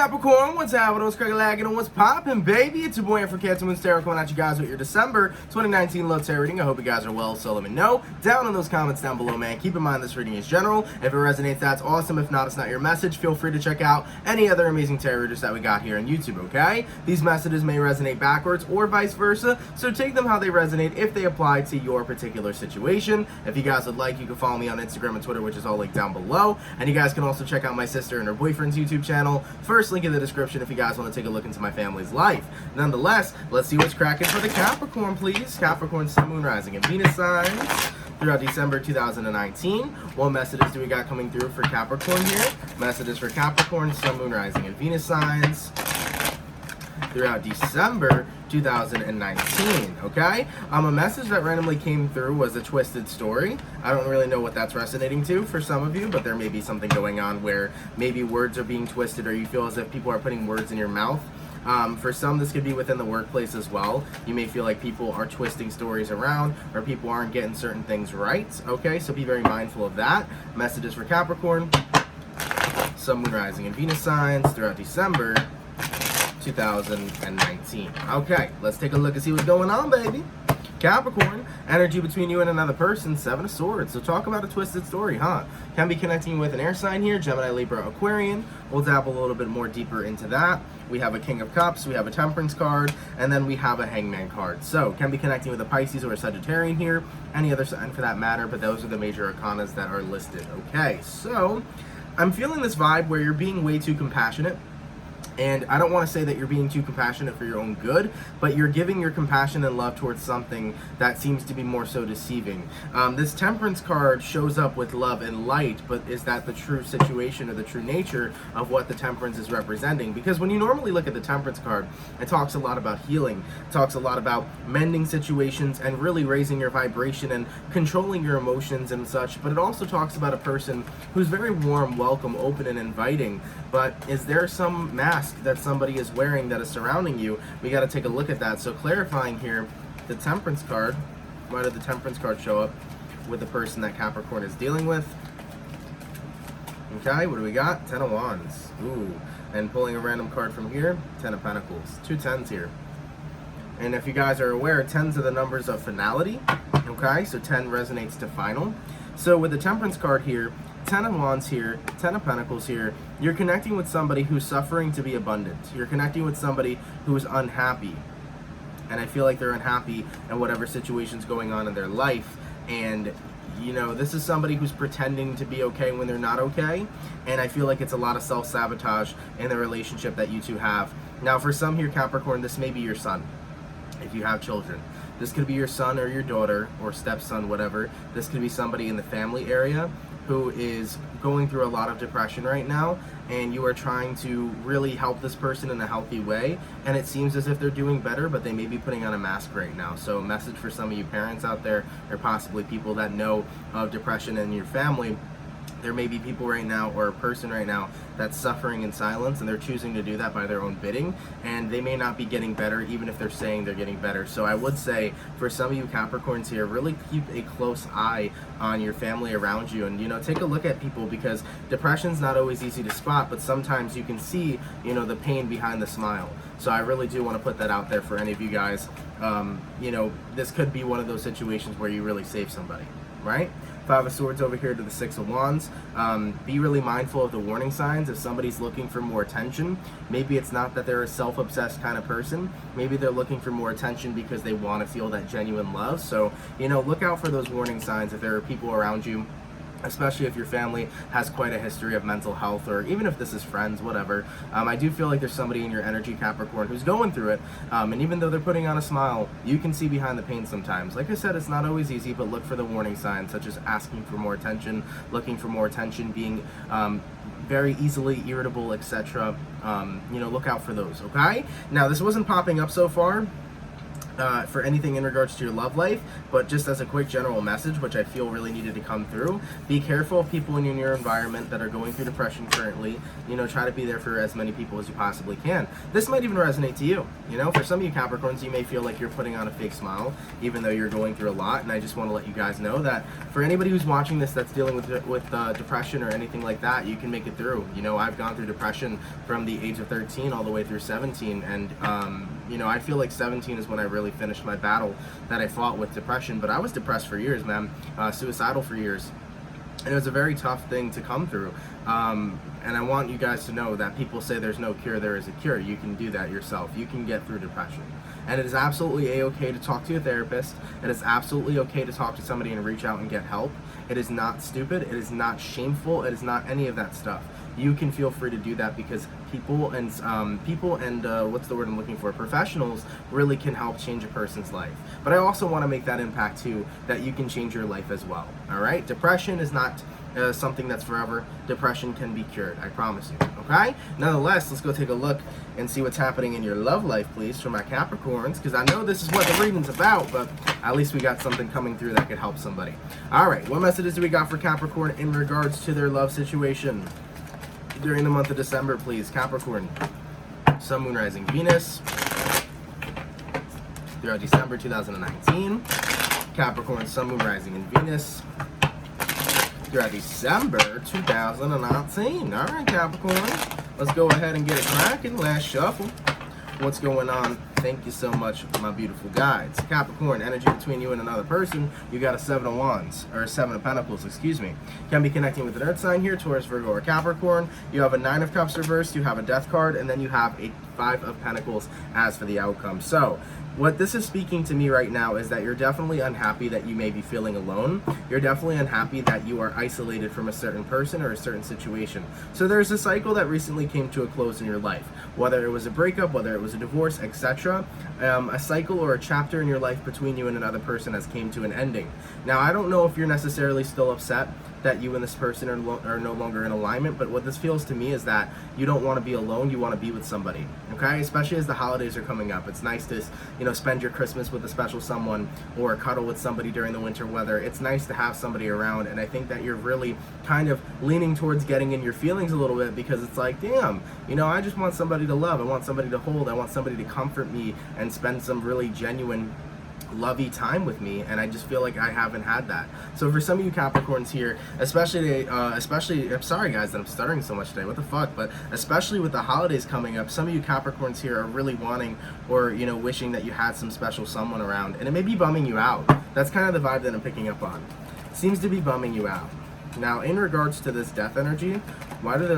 Capricorn, what's happening? What's cracking and what's poppin', baby? It's your boy here from CancerMoonsTarot coming at you guys with your December 2019 love tarot reading. I hope you guys are well, so let me know down in those comments down below, man. Keep in mind this reading is general. If it resonates, that's awesome. If not, it's not your message. Feel free to check out any other amazing tarot readers that we got here on YouTube, okay? These messages may resonate backwards or vice versa, so take them how they resonate if they apply to your particular situation. If you guys would like, you can follow me on Instagram and Twitter, which is all linked down below. And you guys can also check out my sister and her boyfriend's YouTube channel. First link in the description if you guys want to take a look into my family's life. Nonetheless, let's see what's cracking for the Capricorn, please. Capricorn, Sun, Moon, Rising, and Venus signs throughout December 2019. What messages do we got coming through for Capricorn here? Messages for Capricorn, Sun, Moon, Rising, and Venus signs throughout December 2019, okay? A message that randomly came through was a twisted story. I don't really know what that's resonating to for some of you, but there may be something going on where maybe words are being twisted or you feel as if people are putting words in your mouth. For some, this could be within the workplace as well. You may feel like people are twisting stories around or people aren't getting certain things right, okay? So be very mindful of that. Messages for Capricorn, Sun, Moon, Rising, and Venus signs throughout December 2019. Okay, let's take a look and see what's going on, baby. Capricorn, energy between you and another person, Seven of Swords. So talk about a twisted story, huh? Can be connecting with an air sign here, Gemini, Libra, Aquarian. We'll dabble a little bit more deeper into that. We have a King of Cups, we have a Temperance card, and then we have a Hangman card. So can be connecting with a Pisces or a Sagittarian here, any other sign for that matter, but those are the major arcanas that are listed. Okay, so I'm feeling this vibe where you're being way too compassionate. And I don't want to say that you're being too compassionate for your own good, but you're giving your compassion and love towards something that seems to be more so deceiving. This Temperance card shows up with love and light, but is that the true situation or the true nature of what the Temperance is representing? Because when you normally look at the Temperance card, it talks a lot about healing. It talks a lot about mending situations and really raising your vibration and controlling your emotions and such. But it also talks about a person who's very warm, welcome, open, and inviting. But is there some mask that somebody is wearing that is surrounding you? We got to take a look at that. So clarifying here, the Temperance card, why did the Temperance card show up with the person that Capricorn is dealing with? Okay, what do we got? Ten of Wands. Ooh, and pulling a random card from here, Ten of Pentacles. Two tens here. And if you guys are aware, tens are the numbers of finality. Okay, so 10 resonates to final. So with the Temperance card here, Ten of Wands here, Ten of Pentacles here, you're connecting with somebody who's suffering to be abundant. You're connecting with somebody who is unhappy. And I feel like they're unhappy in whatever situation's going on in their life. And, you know, this is somebody who's pretending to be okay when they're not okay. And I feel like it's a lot of self-sabotage in the relationship that you two have. Now, for some here, Capricorn, this may be your son, if you have children. This could be your son or your daughter or stepson, whatever. This could be somebody in the family area who is going through a lot of depression right now, and you are trying to really help this person in a healthy way, and it seems as if they're doing better, but they may be putting on a mask right now. So a message for some of you parents out there, or possibly people that know of depression in your family. There may be people right now or a person right now that's suffering in silence, and they're choosing to do that by their own bidding, and they may not be getting better even if they're saying they're getting better. So I would say for some of you Capricorns here, really keep a close eye on your family around you, and, you know, take a look at people, because depression's not always easy to spot, but sometimes you can see, you know, the pain behind the smile. So I really do want to put that out there for any of you guys. You know, this could be one of those situations where you really save somebody, right? Five of Swords over here to the Six of Wands. Be really mindful of the warning signs. If somebody's looking for more attention, maybe it's not that they're a self-obsessed kind of person. Maybe they're looking for more attention because they want to feel that genuine love. So, you know, look out for those warning signs if there are people around you, especially if your family has quite a history of mental health, or even if this is friends, whatever. I do feel like there's somebody in your energy, Capricorn, who's going through it, and even though they're putting on a smile, you can see behind the pain sometimes. Like I said, it's not always easy, but look for the warning signs, such as asking for more attention, looking for more attention, being very easily irritable, etc. You know, look out for those, okay? Now, this wasn't popping up so far, for anything in regards to your love life, but just as a quick general message, which I feel really needed to come through, be careful of people in your environment that are going through depression currently. You know, try to be there for as many people as you possibly can. This might even resonate to you. You know, for some of you Capricorns, you may feel like you're putting on a fake smile, even though you're going through a lot, and I just want to let you guys know that for anybody who's watching this that's dealing with depression or anything like that, you can make it through. You know, I've gone through depression from the age of 13 all the way through 17, and you know, I feel like 17 is when I really finished my battle that I fought with depression. But I was depressed for years, man, suicidal for years, and it was a very tough thing to come through. And I want you guys to know that people say there's no cure, there is a cure. You can do that yourself. You can get through depression. And it is absolutely a-okay to talk to a therapist. It is absolutely okay to talk to somebody and reach out and get help. It is not stupid. It is not shameful. It is not any of that stuff. You can feel free to do that because people and what's the word I'm looking for? Professionals really can help change a person's life. But I also want to make that impact too, that you can change your life as well. All right? Depression is not something that's forever. Depression can be cured. I promise you. Okay? Nonetheless, let's go take a look and see what's happening in your love life, please, for my Capricorns, because I know this is what the reading's about, but at least we got something coming through that could help somebody. All right, what messages do we got for Capricorn in regards to their love situation during the month of December, please? Capricorn, Sun, Moon, Rising, Venus, throughout December 2019. Capricorn, Sun, Moon, Rising, and Venus throughout December 2019. All right, Capricorn, let's go ahead and get it cracking. Last shuffle. What's going on? Thank you so much, my beautiful guides. Capricorn, energy between you and another person. You got a 7 of Wands, or 7 of Pentacles, excuse me. Can be connecting with an Earth sign here, Taurus, Virgo, or Capricorn. You have a 9 of Cups reversed, you have a Death card, and then you have a 5 of Pentacles as for the outcome. So, what this is speaking to me right now is that you're definitely unhappy that you may be feeling alone. You're definitely unhappy that you are isolated from a certain person or a certain situation. So there's a cycle that recently came to a close in your life. Whether it was a breakup, whether it was a divorce, etc. A cycle or a chapter in your life between you and another person has came to an ending. Now, I don't know if you're necessarily still upset that you and this person are no longer in alignment, but what this feels to me is that you don't want to be alone, you want to be with somebody, okay? Especially as the holidays are coming up. It's nice to, you know, spend your Christmas with a special someone or cuddle with somebody during the winter weather. It's nice to have somebody around, and I think that you're really kind of leaning towards getting in your feelings a little bit because it's like, damn, you know, I just want somebody to love, I want somebody to hold, I want somebody to comfort me and spend some really genuine lovey time with me, and I just feel like I haven't had that. So for some of you Capricorns here, especially I'm sorry guys that I'm stuttering so much today, what the fuck, but especially with the holidays coming up, some of you Capricorns here are really wanting or, you know, wishing that you had some special someone around, and it may be bumming you out. That's kind of the vibe that I'm picking up on. It seems to be bumming you out. Now, in regards to this death energy, why did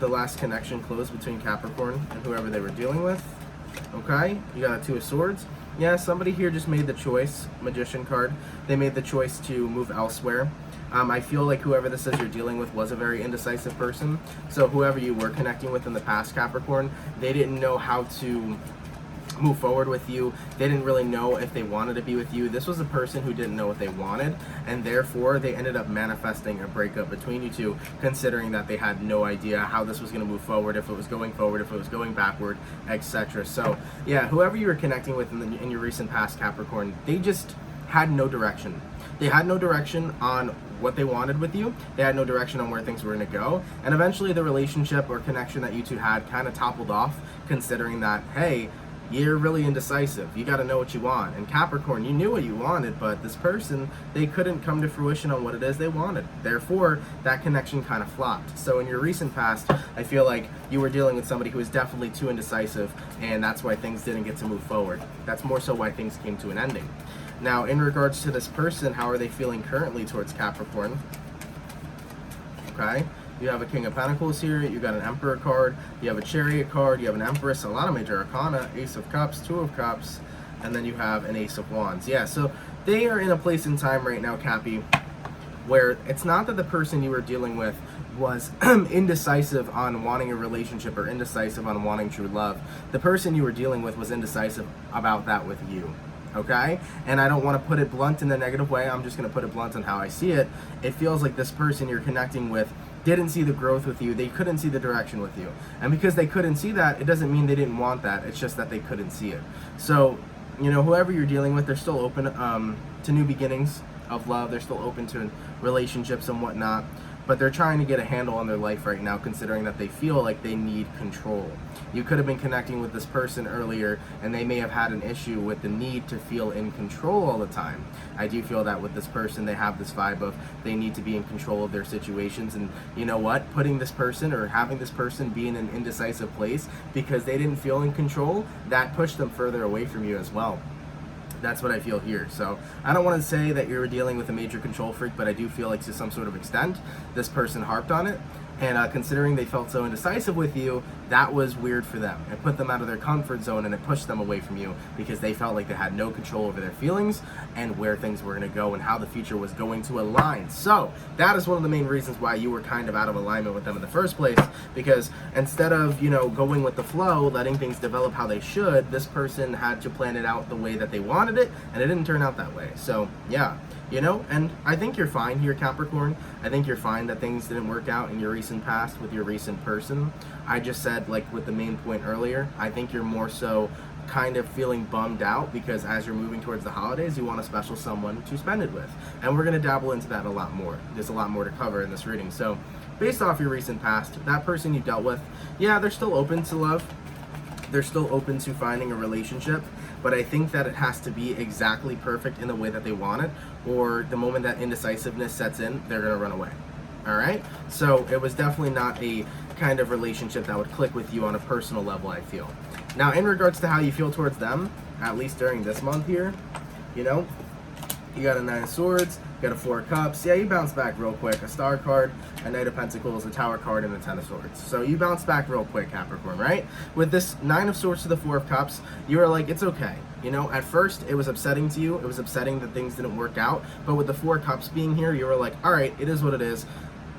the last connection close between Capricorn and whoever they were dealing with? Okay, you got a 2 of Swords. Yeah, somebody here just made the choice, Magician card. They made the choice to move elsewhere. I feel like whoever this is you're dealing with was a very indecisive person. So whoever you were connecting with in the past, Capricorn, they didn't know how to move forward with you. They didn't really know if they wanted to be with you. This was a person who didn't know what they wanted, and therefore they ended up manifesting a breakup between you two, considering that they had no idea how this was going to move forward, if it was going forward, if it was going backward, etc. So yeah, whoever you were connecting with in your recent past, Capricorn, they just had no direction. They had no direction on what they wanted with you. They had no direction on where things were going to go, and eventually the relationship or connection that you two had kind of toppled off, considering that, hey, you're really indecisive. You got to know what you want. And Capricorn, you knew what you wanted, but this person, they couldn't come to fruition on what it is they wanted. Therefore, that connection kind of flopped. So in your recent past, I feel like you were dealing with somebody who was definitely too indecisive, and that's why things didn't get to move forward. That's more so why things came to an ending. Now, in regards to this person, how are they feeling currently towards Capricorn? Okay. You have a King of Pentacles here, you got an Emperor card, you have a Chariot card, you have an Empress, a lot of major arcana, Ace of Cups, 2 of Cups, and then you have an Ace of Wands. Yeah, so they are in a place in time right now, Cappy, where it's not that the person you were dealing with was indecisive on wanting a relationship or indecisive on wanting true love. The person you were dealing with was indecisive about that with you. Okay? And I don't want to put it blunt in a negative way, I'm just going to put it blunt on how I see it. It feels like this person you're connecting with didn't see the growth with you, they couldn't see the direction with you. And because they couldn't see that, it doesn't mean they didn't want that, it's just that they couldn't see it. So you know, whoever you're dealing with, they're still open to new beginnings of love. They're still open to relationships and whatnot, but they're trying to get a handle on their life right now, considering that they feel like they need control. You could have been connecting with this person earlier, and they may have had an issue with the need to feel in control all the time. I do feel that with this person, they have this vibe of they need to be in control of their situations, and you know what? Putting this person or having this person be in an indecisive place because they didn't feel in control, that pushed them further away from you as well. That's what I feel here. So I don't want to say that you're dealing with a major control freak, but I do feel like to some sort of extent, this person harped on it. And considering they felt so indecisive with you, that was weird for them. It put them out of their comfort zone, and it pushed them away from you because they felt like they had no control over their feelings and where things were going to go and how the future was going to align. So that is one of the main reasons why you were kind of out of alignment with them in the first place, because instead of, you know, going with the flow, letting things develop how they should, this person had to plan it out the way that they wanted it, and it didn't turn out that way. So yeah. You know, and I think you're fine here, Capricorn. I think you're fine that things didn't work out in your recent past with your recent person. I just said, like with the main point earlier, I think you're more so kind of feeling bummed out because as you're moving towards the holidays, you want a special someone to spend it with. And we're going to dabble into that a lot more. There's a lot more to cover in this reading. So based off your recent past, that person you dealt with, yeah, they're still open to love. They're still open to finding a relationship, but I think that it has to be exactly perfect in the way that they want it, or the moment that indecisiveness sets in, they're going to run away. All right? So it was definitely not a kind of relationship that would click with you on a personal level, I feel. Now, in regards to how you feel towards them, at least during this month here, you know, you got a Nine of Swords, you got a Four of Cups. Yeah, you bounce back real quick. A Star card, a Knight of Pentacles, a Tower card, and a Ten of Swords. So you bounce back real quick, Capricorn, right? With this Nine of Swords to the Four of Cups, you were like, it's okay. You know, at first, it was upsetting to you. It was upsetting that things didn't work out. But with the Four of Cups being here, you were like, all right, it is what it is.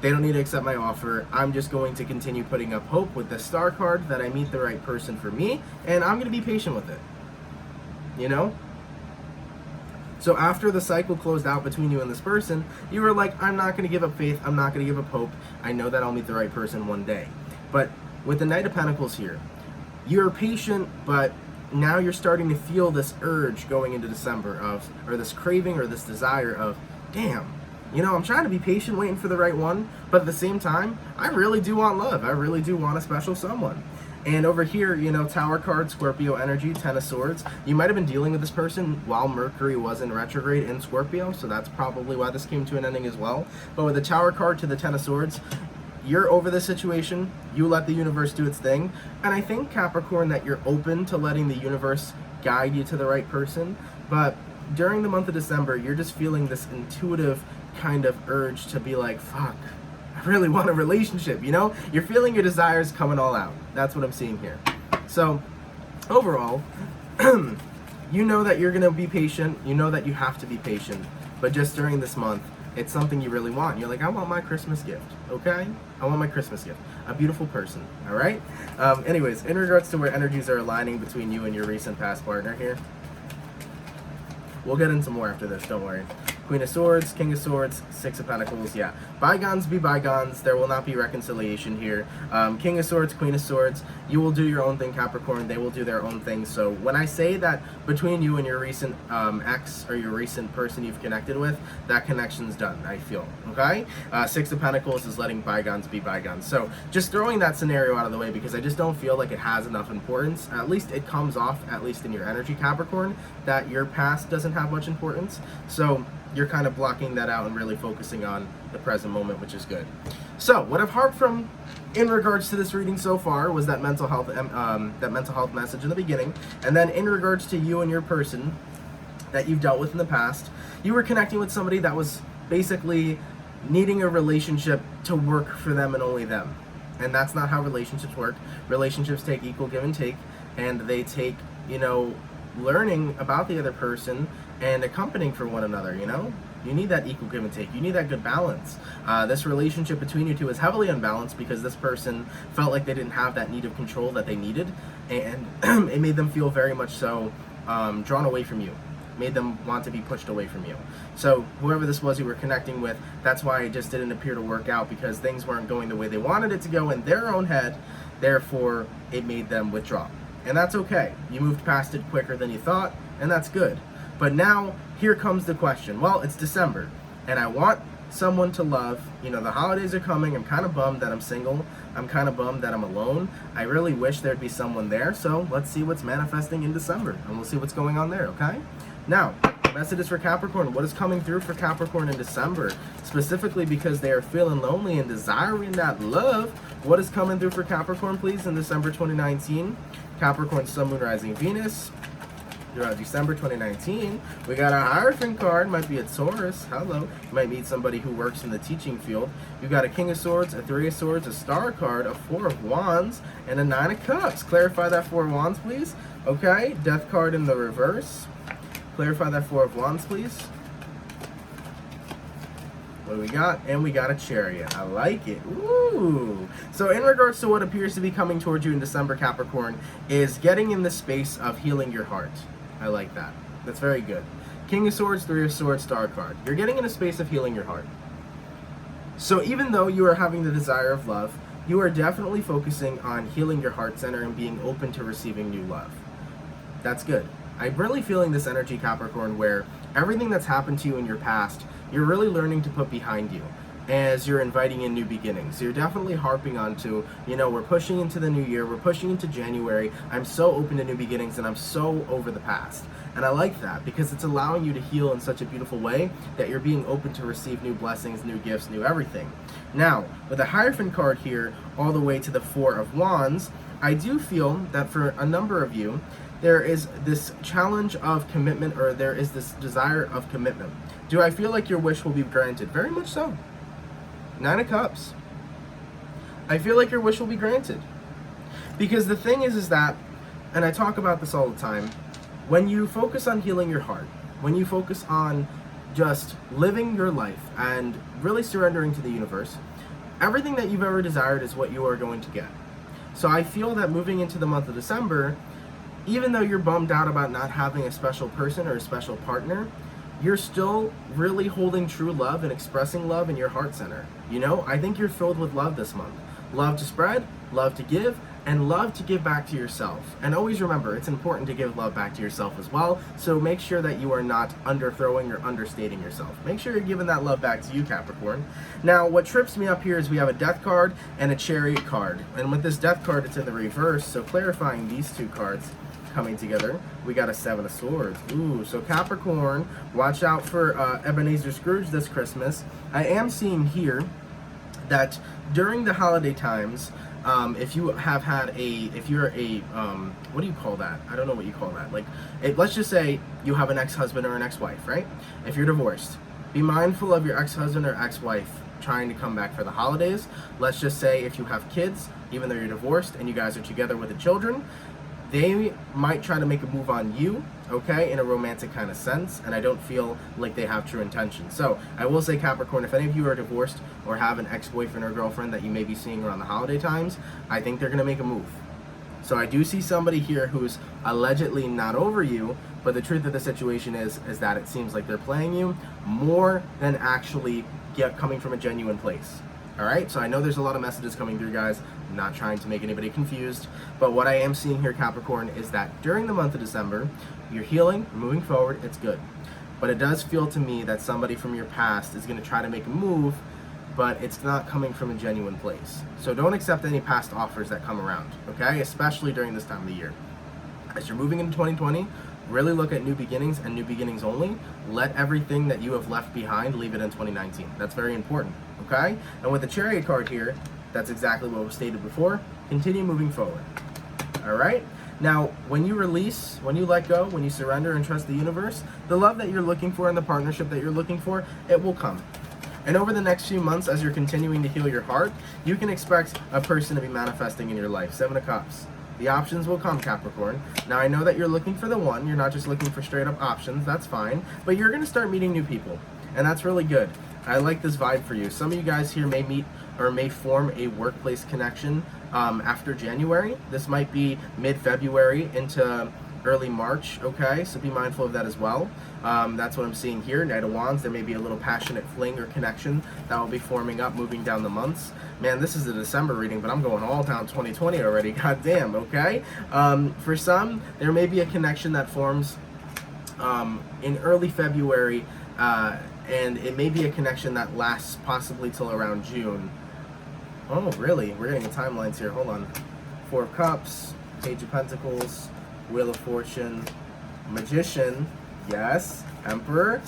They don't need to accept my offer. I'm just going to continue putting up hope with the Star card that I meet the right person for me, and I'm going to be patient with it. You know? So after the cycle closed out between you and this person, you were like, I'm not going to give up faith. I'm not going to give up hope. I know that I'll meet the right person one day. But with the Knight of Pentacles here, you're patient, but now you're starting to feel this urge going into December or this craving or this desire of, damn, you know, I'm trying to be patient, waiting for the right one, but at the same time, I really do want love. I really do want a special someone. And over here, you know, Tower card, Scorpio energy, Ten of Swords. You might have been dealing with this person while Mercury was in retrograde in Scorpio, so that's probably why this came to an ending as well. But with the Tower card to the Ten of Swords, you're over this situation. You let the universe do its thing. And I think, Capricorn, that you're open to letting the universe guide you to the right person. But during the month of December, you're just feeling this intuitive kind of urge to be like, fuck, I really want a relationship, you know? You're feeling your desires coming all out. That's what I'm seeing here. So, overall, you know that you're going to be patient. You know that you have to be patient. But just during this month, it's something you really want. You're like, I want my Christmas gift, okay? I want my Christmas gift. A beautiful person, all right? Anyways, in regards to where energies are aligning between you and your recent past partner here, we'll get into more after this, don't worry. Queen of Swords, King of Swords, Six of Pentacles, yeah. Bygones be bygones. There will not be reconciliation here. King of Swords, Queen of Swords, you will do your own thing, Capricorn. They will do their own thing. So when I say that between you and your recent ex or your recent person you've connected with, that connection's done, I feel, okay? Six of Pentacles is letting bygones be bygones. So just throwing that scenario out of the way because I just don't feel like it has enough importance. At least it comes off, at least in your energy, Capricorn, that your past doesn't have much importance. So you're kind of blocking that out and really focusing on the present moment, which is good. So what I've harped from in regards to this reading so far was that mental health message in the beginning, and then in regards to you and your person that you've dealt with in the past, you were connecting with somebody that was basically needing a relationship to work for them and only them. And that's not how relationships work. Relationships take equal give and take, and they take, you know, learning about the other person and accompanying for one another, you know? You need that equal give and take. You need that good balance. This relationship between you two is heavily unbalanced because this person felt like they didn't have that need of control that they needed, and it made them feel very much so drawn away from you. Made them want to be pushed away from you. So whoever this was you were connecting with, that's why it just didn't appear to work out, because things weren't going the way they wanted it to go in their own head. Therefore, it made them withdraw. And that's okay. You moved past it quicker than you thought, and that's good. But now, here comes the question. Well, it's December, and I want someone to love. You know, the holidays are coming. I'm kind of bummed that I'm single. I'm kind of bummed that I'm alone. I really wish there'd be someone there. So let's see what's manifesting in December, and we'll see what's going on there, okay? Now, messages for Capricorn. What is coming through for Capricorn in December? Specifically because they are feeling lonely and desiring that love. What is coming through for Capricorn, please, in December 2019? Capricorn, Sun, Moon, Rising, Venus. Throughout December 2019, we got a Hierophant card. Might be a Taurus. Hello. You might meet somebody who works in the teaching field. You got a King of Swords, a Three of Swords, a Star card, a Four of Wands, and a Nine of Cups. Clarify that Four of Wands, please. Okay. Death card in the reverse. Clarify that Four of Wands, please. What do we got? And we got a Chariot. I like it. Ooh. So in regards to what appears to be coming towards you in December, Capricorn, is getting in the space of healing your heart. I like that. That's very good. King of Swords, Three of Swords, Star card. You're getting in a space of healing your heart. So even though you are having the desire of love, you are definitely focusing on healing your heart center and being open to receiving new love. That's good. I'm really feeling this energy, Capricorn, where everything that's happened to you in your past, you're really learning to put behind you as you're inviting in new beginnings. You're definitely harping onto, you know, we're pushing into the new year, we're pushing into January. I'm so open to new beginnings and I'm so over the past. And I like that because it's allowing you to heal in such a beautiful way that you're being open to receive new blessings, new gifts, new everything. Now, with the Hierophant card here, all the way to the Four of Wands, I do feel that for a number of you, there is this challenge of commitment, or there is this desire of commitment. Do I feel like your wish will be granted? Very much so. Nine of Cups. I feel like your wish will be granted. Because the thing is that, and I talk about this all the time, when you focus on healing your heart, when you focus on just living your life and really surrendering to the universe, everything that you've ever desired is what you are going to get. So I feel that moving into the month of December, even though you're bummed out about not having a special person or a special partner, you're still really holding true love and expressing love in your heart center. You know, I think you're filled with love this month. Love to spread, love to give, and love to give back to yourself. And always remember, it's important to give love back to yourself as well, so make sure that you are not underthrowing or understating yourself. Make sure you're giving that love back to you, Capricorn. Now, what trips me up here is we have a Death card and a Chariot card. And with this Death card, it's in the reverse, so clarifying these two cards coming together, we got a Seven of Swords. Ooh, so Capricorn, watch out for Ebenezer Scrooge this Christmas. I am seeing here that during the holiday times, if you have had if you're a, what do you call that? I don't know what you call that. Like, let's just say you have an ex-husband or an ex-wife, right? If you're divorced, be mindful of your ex-husband or ex-wife trying to come back for the holidays. Let's just say if you have kids, even though you're divorced and you guys are together with the children, they might try to make a move on you, okay, in a romantic kind of sense, and I don't feel like they have true intentions. So I will say, Capricorn, if any of you are divorced or have an ex-boyfriend or girlfriend that you may be seeing around the holiday times, I think they're going to make a move. So I do see somebody here who's allegedly not over you, but the truth of the situation is that it seems like they're playing you more than actually coming from a genuine place. All right, so I know there's a lot of messages coming through, guys. I'm not trying to make anybody confused, but what I am seeing here, Capricorn, is that during the month of December, you're healing, you're moving forward, it's good. But it does feel to me that somebody from your past is going to try to make a move, but it's not coming from a genuine place. So don't accept any past offers that come around, okay? Especially during this time of the year. As you're moving into 2020, really look at new beginnings and new beginnings only. Let everything that you have left behind, leave it in 2019. That's very important, okay? And with the Chariot card here, that's exactly what was stated before. Continue moving forward, all right? Now, when you release, when you let go, when you surrender and trust the universe, the love that you're looking for and the partnership that you're looking for, it will come. And over the next few months, as you're continuing to heal your heart, you can expect a person to be manifesting in your life. Seven of Cups. The options will come, Capricorn. Now, I know that you're looking for the one. You're not just looking for straight up options. That's fine. But you're going to start meeting new people. And that's really good. I like this vibe for you. Some of you guys here may meet or may form a workplace connection after January. This might be mid-February into early March, okay? So be mindful of that as well. That's what I'm seeing here. Knight of Wands, there may be a little passionate fling or connection that will be forming up moving down the months. Man, this is a December reading, but I'm going all down 2020 already. God damn, okay? For some, there may be a connection that forms in early February, and it may be a connection that lasts possibly till around June. Oh, really? We're getting the timelines here. Hold on. Four of Cups, Page of Pentacles, Wheel of Fortune, Magician, yes, Emperor,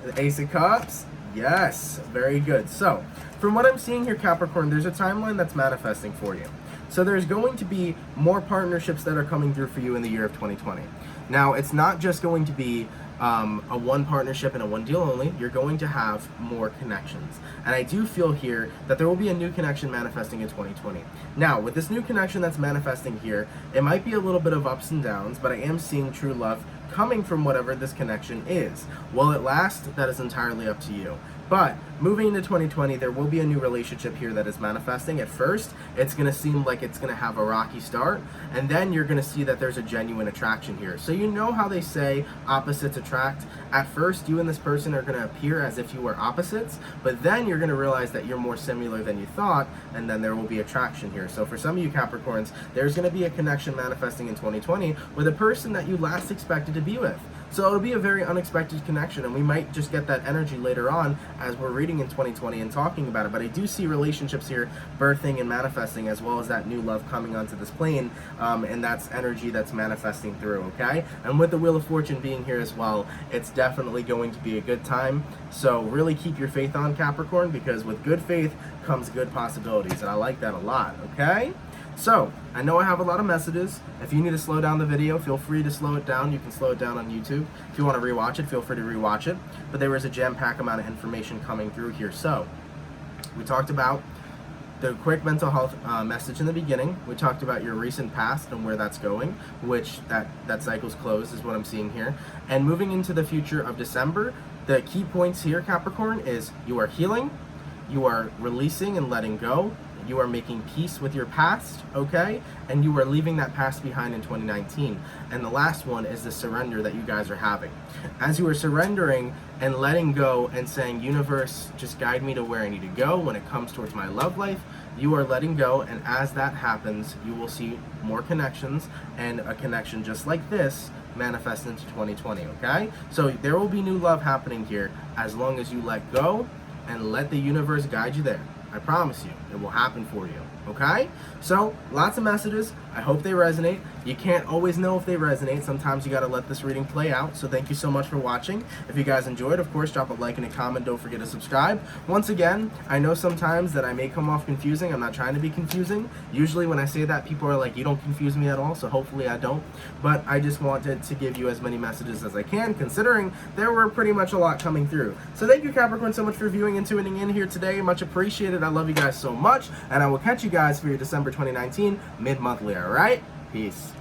the Ace of Cups, yes, very good. So, from what I'm seeing here, Capricorn, there's a timeline that's manifesting for you. So there's going to be more partnerships that are coming through for you in the year of 2020. Now, it's not just going to be a one partnership and a one deal only. You're going to have more connections. And I do feel here that there will be a new connection manifesting in 2020. Now, with this new connection that's manifesting here, it might be a little bit of ups and downs, but I am seeing true love coming from whatever this connection is. Will it last? That is entirely up to you. But moving into 2020, there will be a new relationship here that is manifesting. At first, it's going to seem like it's going to have a rocky start, and then you're going to see that there's a genuine attraction here. So you know how they say opposites attract? At first, you and this person are going to appear as if you were opposites, but then you're going to realize that you're more similar than you thought, and then there will be attraction here. So for some of you Capricorns, there's going to be a connection manifesting in 2020 with a person that you last expected to be with. So it'll be a very unexpected connection, and we might just get that energy later on as we're reading in 2020 and talking about it. But I do see relationships here birthing and manifesting, as well as that new love coming onto this plane, and that's energy that's manifesting through, okay? And with the Wheel of Fortune being here as well, it's definitely going to be a good time. So really keep your faith on, Capricorn, because with good faith comes good possibilities, and I like that a lot, okay? So, I know I have a lot of messages. If you need to slow down the video, feel free to slow it down. You can slow it down on YouTube. If you want to rewatch it, feel free to rewatch it. But there is a jam-packed amount of information coming through here. So, we talked about the quick mental health message in the beginning. We talked about your recent past and where that's going, which that cycle's closed is what I'm seeing here. And moving into the future of December, the key points here, Capricorn, is you are healing, you are releasing and letting go, you are making peace with your past, okay? And you are leaving that past behind in 2019. And the last one is the surrender that you guys are having. As you are surrendering and letting go and saying, universe, just guide me to where I need to go when it comes towards my love life, you are letting go, and as that happens, you will see more connections, and a connection just like this manifest into 2020, okay? So there will be new love happening here as long as you let go and let the universe guide you there. I promise you, it will happen for you, okay? So, lots of messages. I hope they resonate. You can't always know if they resonate. Sometimes you gotta let this reading play out. So thank you so much for watching. If you guys enjoyed, of course, drop a like and a comment. Don't forget to subscribe. Once again, I know sometimes that I may come off confusing. I'm not trying to be confusing. Usually when I say that, people are like, you don't confuse me at all. So hopefully I don't. But I just wanted to give you as many messages as I can, considering there were pretty much a lot coming through. So thank you, Capricorn, so much for viewing and tuning in here today. Much appreciated. I love you guys so much. And I will catch you guys for your December 2019 mid-monthly, all right? Peace.